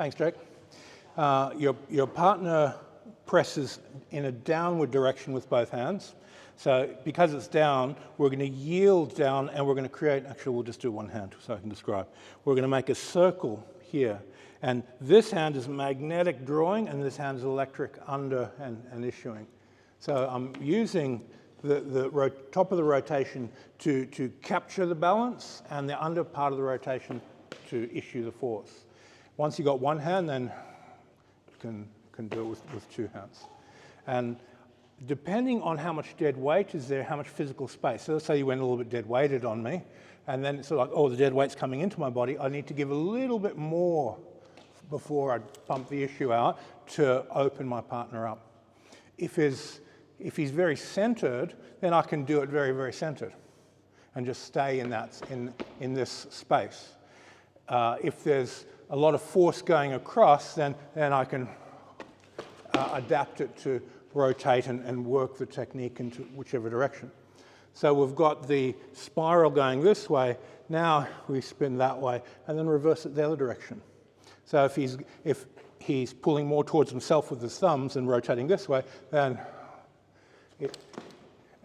Thanks, Jake. Your partner presses in a downward direction with both hands. So because it's down, we're going to yield down and we're going to create, actually we'll just do one hand so I can describe. We're going to make a circle here. And this hand is magnetic drawing and this hand is electric under and issuing. So I'm using the top of the rotation to capture the balance and the under part of the rotation to issue the force. Once you've got one hand, then you can do it with two hands. And depending on how much dead weight is there, how much physical space. So let's say you went a little bit dead weighted on me, and then it's sort of like, oh, the dead weight's coming into my body. I need to give a little bit more before I pump the issue out to open my partner up. If he's very centered, then I can do it very, very centered and just stay in this space. If there's a lot of force going across, then I can adapt it to rotate and work the technique into whichever direction. So we've got the spiral going this way. Now we spin that way and then reverse it the other direction. So if he's pulling more towards himself with his thumbs and rotating this way, then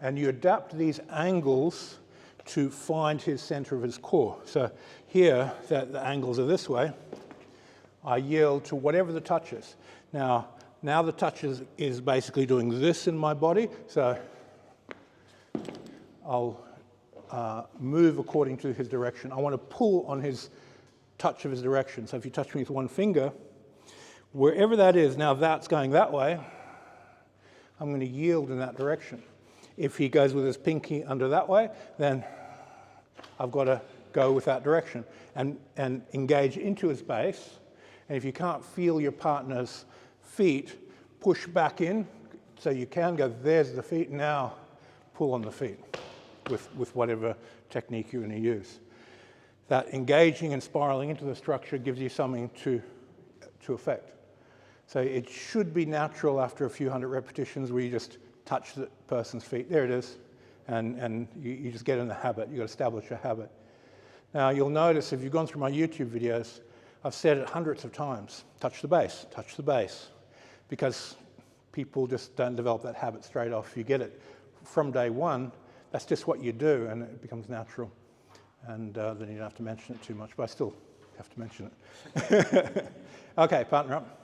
and you adapt these angles to find his center of his core. So here, the angles are this way. I yield to whatever the touch is. Now the touch is basically doing this in my body, so I'll move according to his direction. I want to pull on his touch of his direction. So if you touch me with one finger, wherever that is, now that's going that way, I'm going to yield in that direction. If he goes with his pinky under that way, then I've got to go with that direction and engage into his base. And if you can't feel your partner's feet, push back in so you can go, there's the feet, now pull on the feet with whatever technique you're going to use. That engaging and spiraling into the structure gives you something to affect. So it should be natural after a few hundred repetitions where you just touch the person's feet. There it is. And you just get in the habit. You've got to establish a habit. Now you'll notice if you've gone through my YouTube videos, I've said it hundreds of times, touch the base, touch the base. Because people just don't develop that habit straight off. You get it from day one, that's just what you do and it becomes natural. And then you don't have to mention it too much, but I still have to mention it. Okay, partner up.